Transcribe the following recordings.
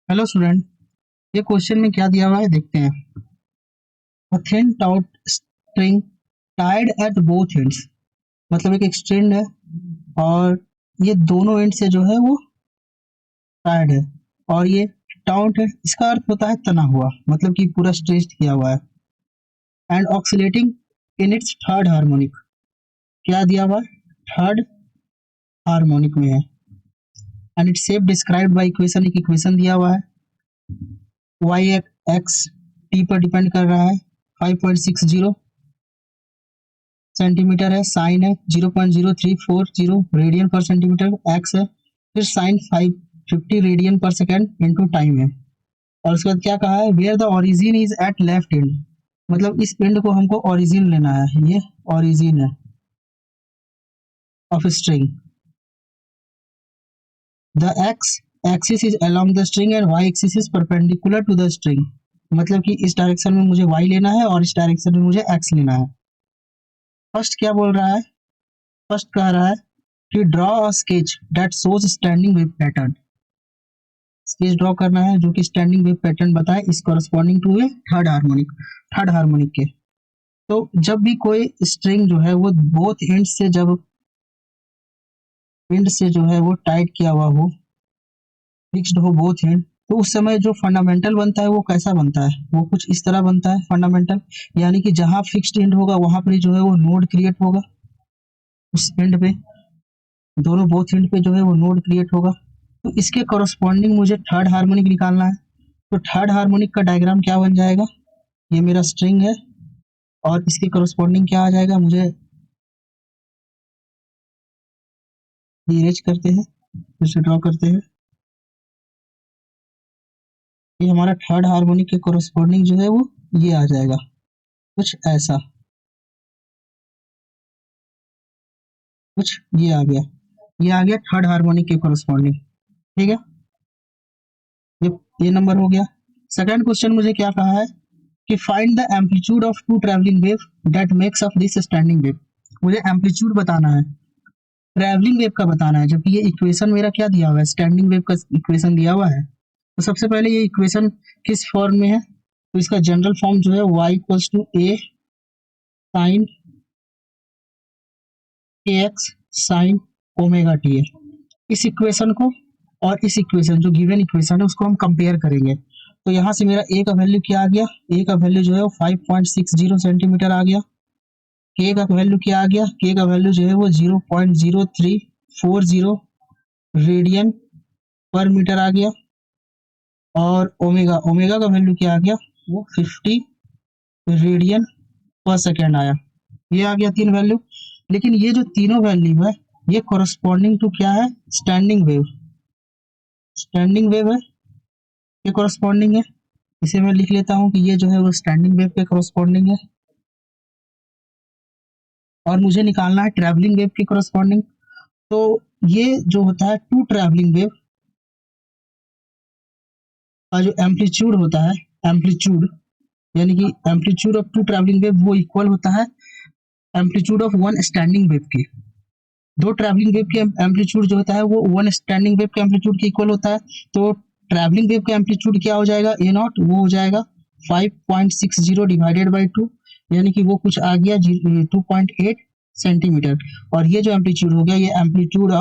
Hello student, ये question में क्या दिया हुआ है देखते हैं। A thin taut string tied at both ends, मतलब एक स्ट्रिंग है और ये दोनों एंड से जो है वो टाइड है और ये टाउट है। इसका अर्थ होता है तना हुआ, मतलब कि पूरा स्ट्रेच्ड किया हुआ है। And oscillating in its third harmonic, क्या दिया हुआ है? थर्ड हार्मोनिक में है। And its shape described by equation, एक इक्वेशन दिया हुआ है। y एक्स t पर डिपेंड कर रहा है, 5.60 सेंटीमीटर है। साइन है 0.0340 रेडियन पर सेंटीमीटर, एक्स है। फिर sine 550 radian per second into time है। और उसके बाद क्या कहा है? Where the origin is at left end, मतलब इस एंड को हमको ओरिजिन लेना है। ये ओरिजिन है of string. The x axis is along the string and y axis is perpendicular to the string, मतलब कि इस डायरेक्शन में मुझे y लेना है और इस डायरेक्शन में मुझे x लेना है। फर्स्ट क्या बोल रहा है? फर्स्ट कह रहा है कि draw a sketch that shows standing wave pattern. Sketch draw करना है जो कि स्टैंडिंग वेव पैटर्न बताए इस corresponding to a third harmonic, third harmonic के। तो जब भी कोई स्ट्रिंग जो है वो बोथ एंड से, जब एंड से जो है वो टाइट किया हुआ हो, फिक्स्ड हो बोथ एंड, तो उस समय जो फंडामेंटल बनता है वो कैसा बनता है? वो कुछ इस तरह बनता है फंडामेंटल, यानी कि जहां फिक्स्ड एंड होगा वहां पर जो है वो नोड क्रिएट होगा। उस एंड पे, दोनों बोथ एंड पे जो है वो नोड क्रिएट होगा। तो इसके कॉरस्पॉन्डिंग मुझे थर्ड हार्मोनिक निकालना है। तो थर्ड हार्मोनिक का डायग्राम क्या बन जाएगा? ये मेरा स्ट्रिंग है और इसके कॉरस्पॉन्डिंग क्या आ जाएगा? मुझे इरेज करते हैं, फिर से ड्रॉ करते हैं। ये हमारा थर्ड हार्मोनिक के कॉरस्पॉन्डिंग जो है वो ये आ जाएगा, कुछ ऐसा, कुछ ये आ गया। ये आ गया थर्ड हार्मोनिक के कॉरस्पॉन्डिंग। ठीक है, ये ये नंबर हो गया। सेकंड क्वेश्चन मुझे क्या कहा है कि find the amplitude of two travelling wave that makes up this standing wave. मुझे एम्पलीट्यूड बताना है, ट्रैवलिंग वेव का बताना है, जबकि ये इक्वेशन मेरा क्या दिया हुआ है? स्टैंडिंग वेव का इक्वेशन दिया हुआ है। तो सबसे पहले ये इक्वेशन किस फॉर्म में है? तो इसका जनरल फॉर्म जो है y equals to a sine kx sine omega t है। इस इक्वेशन को और इस इक्वेशन, जो गिवन इक्वेशन है, उसको हम कंपेयर करेंगे। तो यहाँ से मेरा a का वैल्यू क्या आ गया? a का वैल्यू जो है वो 5.60 सेंटीमीटर आ गया। k का वैल्यू क्या आ गया? k का वैल्यू जो है वो 0.0340 रेडियन पर मीटर आ गया। और ओमेगा ओमेगा का वैल्यू क्या आ गया? वो 50 रेडियन पर सेकेंड आया। ये आ गया तीन वैल्यू। लेकिन ये जो तीनों वैल्यू है ये कॉरस्पॉन्डिंग टू क्या है? Standing wave. स्टैंडिंग वेव है, ये कॉरस्पॉन्डिंग है। इसे मैं लिख लेता हूँ कि ये जो है वो स्टैंडिंग वेव के कॉरस्पॉन्डिंग है। और मुझे निकालना है ट्रैवलिंग वेव की कॉरस्पॉन्डिंग। तो ये जो होता है टू ट्रैवलिंग वेव का जो एम्पलीट्यूड होता है, एम्पलीट्यूड यानी कि amplitude of two travelling wave वो इक्वल होता है amplitude of one standing wave के। दो ट्रैवलिंग वेव के एम्पलीट्यूड जो होता है वो वन स्टैंडिंग वेव के एम्पलीट्यूड के इक्वल होता है। तो ट्रैवलिंग वेव का एम्पलीट्यूड क्या हो जाएगा? ए नॉट, वो हो जाएगा 5.60 डिवाइडेड बाई 2, यानी कि वो कुछ आ गया 2.8 सेंटीमीटर। और ये जो एम्पलीट्यूड हो गया ये एम्पलीट्यूड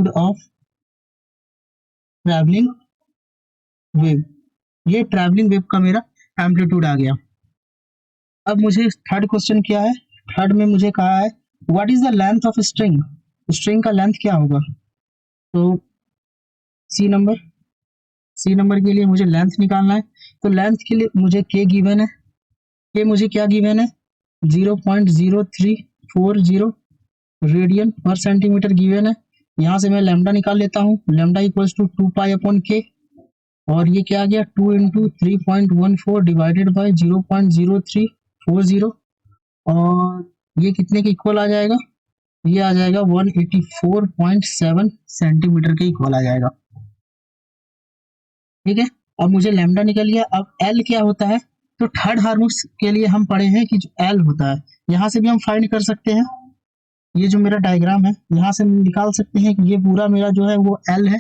ऑफ ट्रैवलिंग वेव, ये ट्रैवलिंग वेव का मेरा एम्पलीट्यूड आ गया। अब मुझे थर्ड क्वेश्चन क्या है? थर्ड में मुझे कहा है what is the length of string. String का लेंथ क्या होगा? तो सी नंबर, सी नंबर के लिए मुझे लेंथ निकालना है। तो लेंथ के लिए मुझे के गिवन है। के मुझे क्या गिवन है? 0.0340 रेडियन पर सेंटीमीटर गिवन है। यहाँ से मैं लैम्डा निकाल लेता हूँ, lambda equals to 2 pi upon के। और ये क्या आ गया? 2 इंटू 3.14 डिवाइडेड बाई 0.0340। और ये कितने के इक्वल आ जाएगा? ये आ जाएगा 184.7 सेंटीमीटर के इक्वल आ जाएगा। ठीक है, अब मुझे लैम्डा निकल गया। अब एल क्या होता है? तो थर्ड हार्मोनिक के लिए हम पढ़े हैं कि जो एल होता है, यहाँ से भी हम फाइंड कर सकते हैं। ये जो मेरा डायग्राम है यहाँ से निकाल सकते हैं कि ये पूरा मेरा जो है वो एल है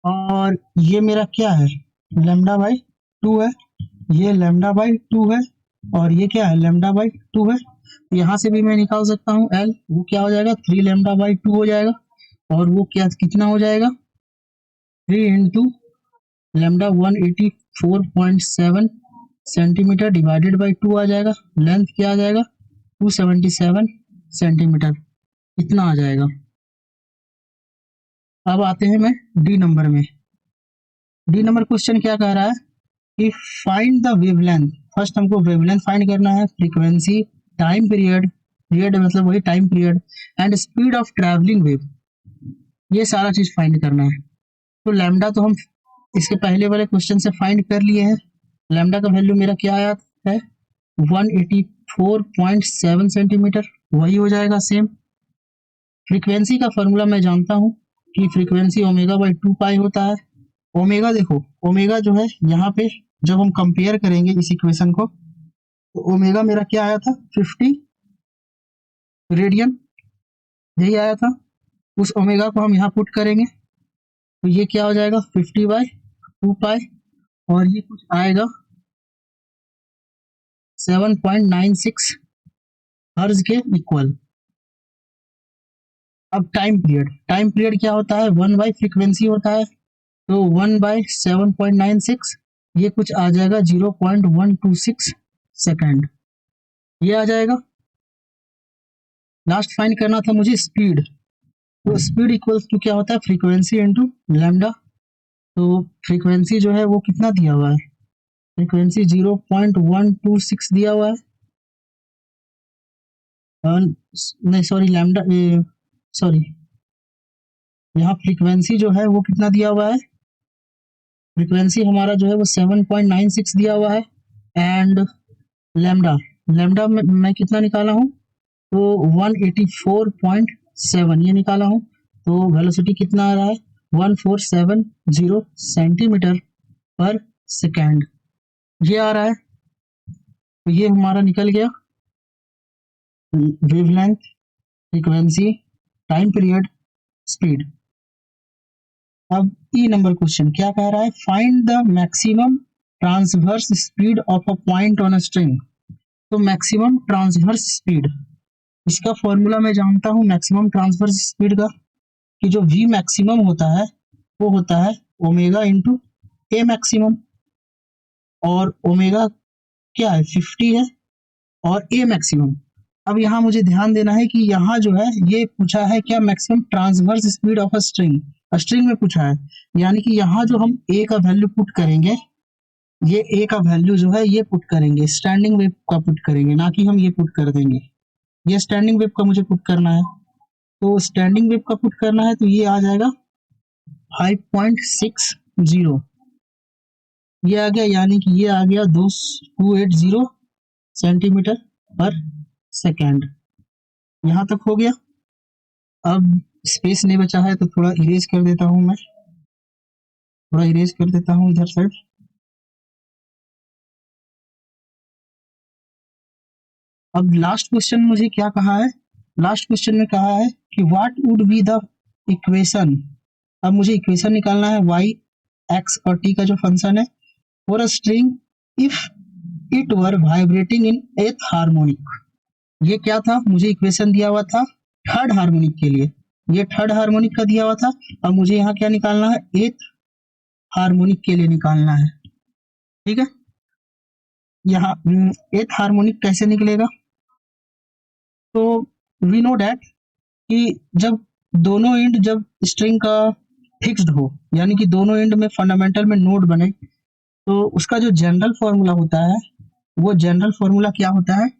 और ये मेरा क्या है लेमडा बाई 2 है, ये लेमडा बाई 2 है और ये क्या है लेमडा बाई 2 है। यहाँ से भी मैं निकाल सकता हूँ एल, वो क्या हो जाएगा 3 लेमडा बाई 2 हो जाएगा और वो क्या कितना हो जाएगा 3 into lambda 184.7 centimetre divided by 2 आ जाएगा। लेंथ क्या आ जाएगा 277 सेंटीमीटर, इतना आ जाएगा। अब आते हैं मैं डी नंबर में। डी नंबर क्वेश्चन क्या कह रहा है कि फाइंड द वेवलेंथ। फर्स्ट हमको वेवलेंथ फाइंड करना है, फ्रीक्वेंसी, टाइम पीरियड, पीरियड मतलब वही time period, and speed of travelling wave, ये सारा चीज फाइंड करना है। तो लैम्डा तो हम इसके पहले वाले क्वेश्चन से फाइंड कर लिए हैं। लैम्डा का वैल्यू मेरा क्या आया है 184.7 सेंटीमीटर, वही हो जाएगा सेम। फ्रीक्वेंसी का फॉर्मूला मैं जानता हूँ कि फ्रीक्वेंसी ओमेगा बाई 2 पाई होता है। ओमेगा देखो, ओमेगा जो है यहाँ पे जब हम कंपेयर करेंगे इस इक्वेशन को तो ओमेगा मेरा क्या आया था 50 रेडियन, यही आया था। उस ओमेगा को हम यहाँ पुट करेंगे तो ये क्या हो जाएगा 50/2 पाई और ये कुछ आएगा 7.96 हर्ज के इक्वल। अब टाइम पीरियड, टाइम पीरियड क्या होता है 1/फ्रीक्वेंसी होता है, तो 1/7.96 ये कुछ आ जाएगा 0.126 सेकेंड, ये आ जाएगा। लास्ट फाइंड करना था मुझे स्पीड, तो स्पीड इक्वल्स टू क्या होता है फ्रीक्वेंसी इंटू लैम्डा। तो फ्रीक्वेंसी जो है वो कितना दिया हुआ है, फ्रीक्वेंसी 0.126 दिया हुआ है, नहीं सॉरी लैम्डा, सॉरी यहाँ फ्रीक्वेंसी जो है वो कितना दिया हुआ है, फ्रीक्वेंसी हमारा जो है वो 7.96 दिया हुआ है एंड लैम्डा, लैम्डा में मैं कितना निकाला हूँ तो 184.7 ये निकाला हूँ। तो वेलोसिटी कितना आ रहा है 1470 सेंटीमीटर पर सेकेंड, ये आ रहा है। तो ये हमारा निकल गया wavelength, frequency, time period, speed. अब ई नंबर क्वेश्चन क्या कह रहा है find the maximum transverse speed of a point on a string. तो मैक्सिमम ट्रांसवर्स स्पीड, इसका फॉर्मूला मैं जानता हूँ मैक्सिमम ट्रांसवर्स स्पीड का कि जो वी मैक्सिमम होता है वो होता है ओमेगा इंटू ए मैक्सिमम, और ओमेगा क्या है 50 है और ए मैक्सिमम। अब यहाँ मुझे ध्यान देना है कि यहाँ जो है ये पूछा है क्या maximum transverse speed of a string, string में पूछा है, यानी कि यहाँ जो हम ए का वैल्यू पुट करेंगे, ये ए का वैल्यू जो है ये पुट करेंगे, स्टैंडिंग वेव का पुट करेंगे, ना कि हम ये पुट कर देंगे। ये स्टैंडिंग वेव का मुझे पुट करना है, तो स्टैंडिंग वेव का पुट करना है तो ये आ जाएगा 5.60, ये आ गया, यानी कि ये आ गया 280 सेंटीमीटर पर सेकेंड। यहाँ तक हो गया। अब स्पेस नहीं बचा है तो थोड़ा इरेज कर देता हूँ, मैं थोड़ा इरेज कर देता हूँ इधर साइड। अब लास्ट क्वेश्चन मुझे क्या कहा है, लास्ट क्वेश्चन में कहा है कि what would be the equation. अब मुझे इक्वेशन निकालना है y, x और t का जो फंक्शन है for a string if it were vibrating इन एथ हार्मोनिक। ये क्या था, मुझे इक्वेशन दिया हुआ था थर्ड हार्मोनिक के लिए, ये थर्ड हार्मोनिक का दिया हुआ था। अब मुझे यहाँ क्या निकालना है एथ हार्मोनिक के लिए निकालना है, ठीक है। यहाँ एथ हार्मोनिक कैसे निकलेगा, तो वी नो डैट कि जब दोनों एंड जब स्ट्रिंग का फिक्स्ड हो, यानी कि दोनों एंड में फंडामेंटल में नोड बने, तो उसका जो जनरल फॉर्मूला होता है वो जनरल फॉर्मूला क्या होता है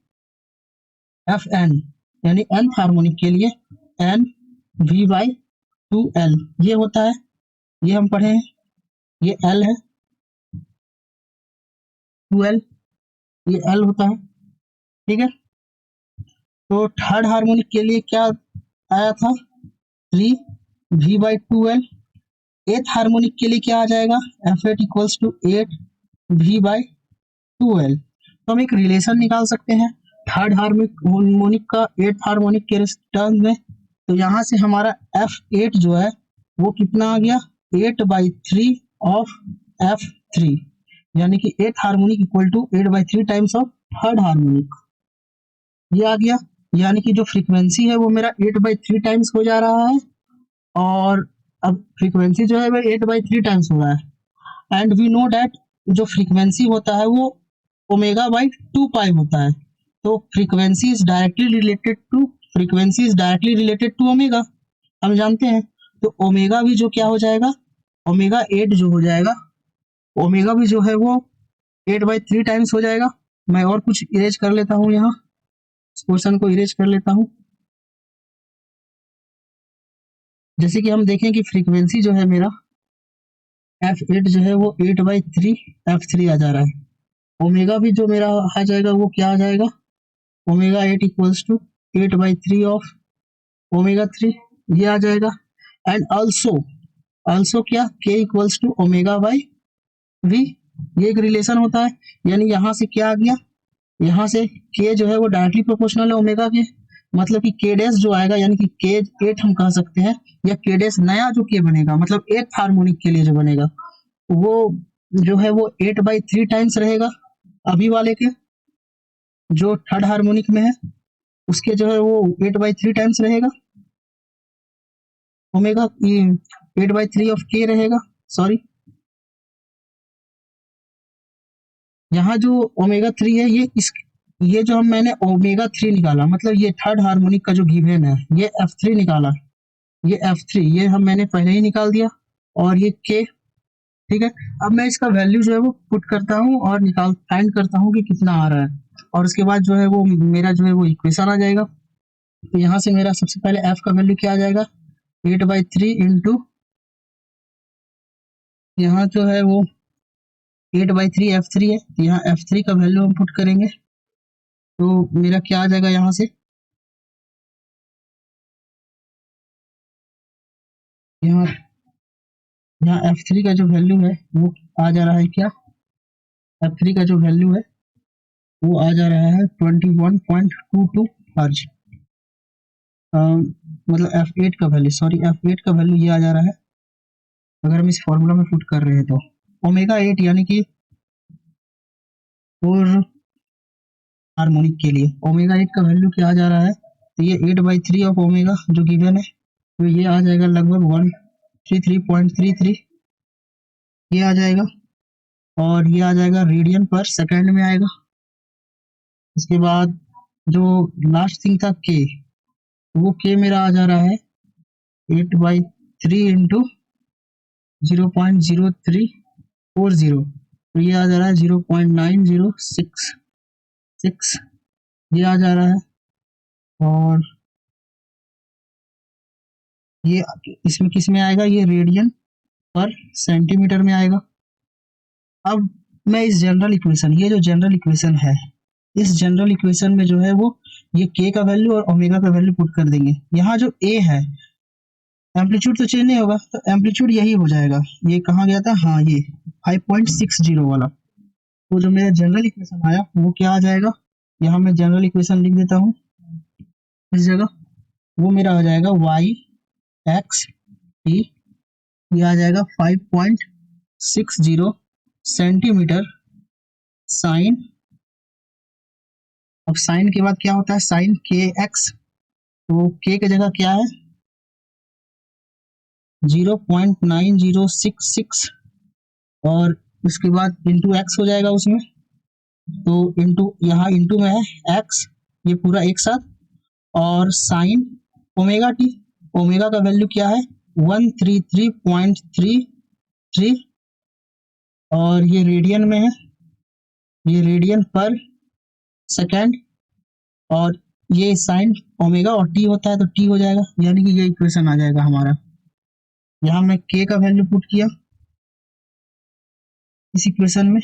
एफ एन, यानी एन हार्मोनिक के लिए एन वी बाई 2L ये होता है, ये हम पढ़े हैं, ये L है 2L, ये L होता है, ठीक है। तो थर्ड हार्मोनिक के लिए क्या आया था 3V/2L, एथ हार्मोनिक के लिए क्या आ जाएगा F8 इक्वल्स टू 8V/2L। तो हम एक रिलेशन निकाल सकते हैं थर्ड हार्मोनिक का एट्थ हार्मोनिक के टर्म में, तो यहाँ से हमारा F8 जो है वो कितना आ गया 8/3 ऑफ F3, यानी कि eighth harmonic equal to 8/3 times of third harmonic, ये आ गया। यानी कि जो फ्रीक्वेंसी है वो मेरा 8/3 टाइम्स हो जा रहा है, और अब फ्रीक्वेंसी जो है वो 8/3 टाइम्स हो रहा है। एंड वी नो डैट जो फ्रीक्वेंसी होता है वो ω/2π होता है, तो frequency is directly related to omega, हम जानते हैं। तो ओमेगा भी जो क्या हो जाएगा, ω8 जो हो जाएगा, ओमेगा भी जो है वो 8/3 टाइम्स हो जाएगा। मैं और कुछ इरेज कर लेता हूँ, यहाँ इस क्वेश्चन को इरेज कर लेता हूँ। जैसे कि हम देखें कि फ्रीक्वेंसी जो है मेरा F8 जो है वो 8/3 F3 आ जा रहा है। ओमेगा भी जो मेरा आ जाएगा वो क्या आ जाएगा, ω8 इक्वल्स टू 8/3 ऑफ ω3, ये आ जाएगा। एंड ऑल्सो क्या k इक्वल्स टू ω/v, ये एक रिलेशन होता है। यानी यहाँ से क्या आ गया, यहाँ से k जो है वो डायरेक्टली प्रोपोर्शनल है ओमेगा के, मतलब कि k डैश जो आएगा, यानी कि k8 हम कह सकते हैं, या k डैश नया जो k बनेगा, मतलब एट्थ हार्मोनिक के लिए जो बनेगा वो जो है वो 8/3 टाइम्स रहेगा अभी वाले के, जो थर्ड हार्मोनिक में है उसके जो है वो 8/3 टाइम्स रहेगा ओमेगा, 8/3 ऑफ k रहेगा, सॉरी। यहाँ जो ω3 है ये जो मैंने ω3 निकाला, मतलब ये थर्ड हार्मोनिक का जो गिवन है, ये F3 निकाला, ये F3 ये मैंने पहले ही निकाल दिया, और ये k, ठीक है। अब मैं इसका वैल्यू जो है वो पुट करता हूँ और फाइंड करता हूँ कि कितना आ रहा है, और उसके बाद जो है वो मेरा जो है वो इक्वेशन आ जाएगा। तो यहाँ से मेरा सबसे पहले f का वैल्यू क्या आ जाएगा, 8/3 इंटू, यहाँ जो है वो 8/3 F3 है, तो यहाँ F3 का वैल्यू हम पुट करेंगे, तो मेरा क्या आ जाएगा, यहाँ से यहाँ F3 का जो वैल्यू है वो आ जा रहा है, क्या F3 का जो वैल्यू है वो आ जा रहा है 21.22 हर्ट्ज, मतलब F8 का वैल्यू, सॉरी F8 का वैल्यू ये आ जा रहा है, अगर हम इस फॉर्मूला में पुट कर रहे हैं तो ω8 यानी कि फोर हार्मोनिक के लिए ω8 का वैल्यू क्या आ जा रहा है, तो ये 8/3 ऑफ ओमेगा जो गिवन है, तो ये आ जाएगा लगभग 133.33, ये आ जाएगा, और ये आ जाएगा रेडियन पर सेकेंड में आएगा। इसके बाद जो लास्ट थिंग था k, वो k मेरा आ जा रहा है 8/3 इंटू 0.0340, तो ये आ जा रहा है 0.9066, ये आ जा रहा है, और ये इसमें किस में आएगा, ये रेडियन पर सेंटीमीटर में आएगा। अब मैं इस जनरल इक्वेशन, ये जो जनरल इक्वेशन है, इस जनरल इक्वेशन में जो है वो ये k का वैल्यू और ओमेगा का वैल्यू पुट कर देंगे। यहाँ जो a है, एम्पलीट्यूड तो चेंज नहीं होगा, तो एम्पलीट्यूड यही हो जाएगा, ये कहाँ गया था, हाँ ये 5.60 वाला। तो जो मेरा जनरल इक्वेशन आया वो क्या आ जाएगा, यहाँ मैं जनरल इक्वेशन लिख देता हूँ इस जगह, वो मेरा आ जाएगा y x t, ये आ जाएगा 5.60 सेंटीमीटर साइन, अब साइन के बाद क्या होता है, साइन kx, तो k की जगह क्या है 0.9066, और उसके बाद इंटू एक्स हो जाएगा उसमें, तो इंटू यहाँ इंटू में है x, ये पूरा एक साथ, और साइन ओमेगा टी, ओमेगा का वैल्यू क्या है 133.33, और ये रेडियन में है, ये रेडियन पर सेकेंड, और ये साइन ओमेगा और टी होता है तो टी हो जाएगा, यानी कि ये इक्वेशन आ जाएगा हमारा। यहाँ मैं k का वैल्यू पुट किया इस इक्वेशन में,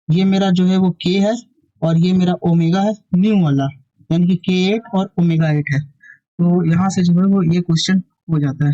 ये मेरा जो है वो k है, और ये मेरा ओमेगा है न्यू वाला, यानी कि k8 और ω8 है, तो यहाँ से जो है वो ये क्वेश्चन हो जाता है।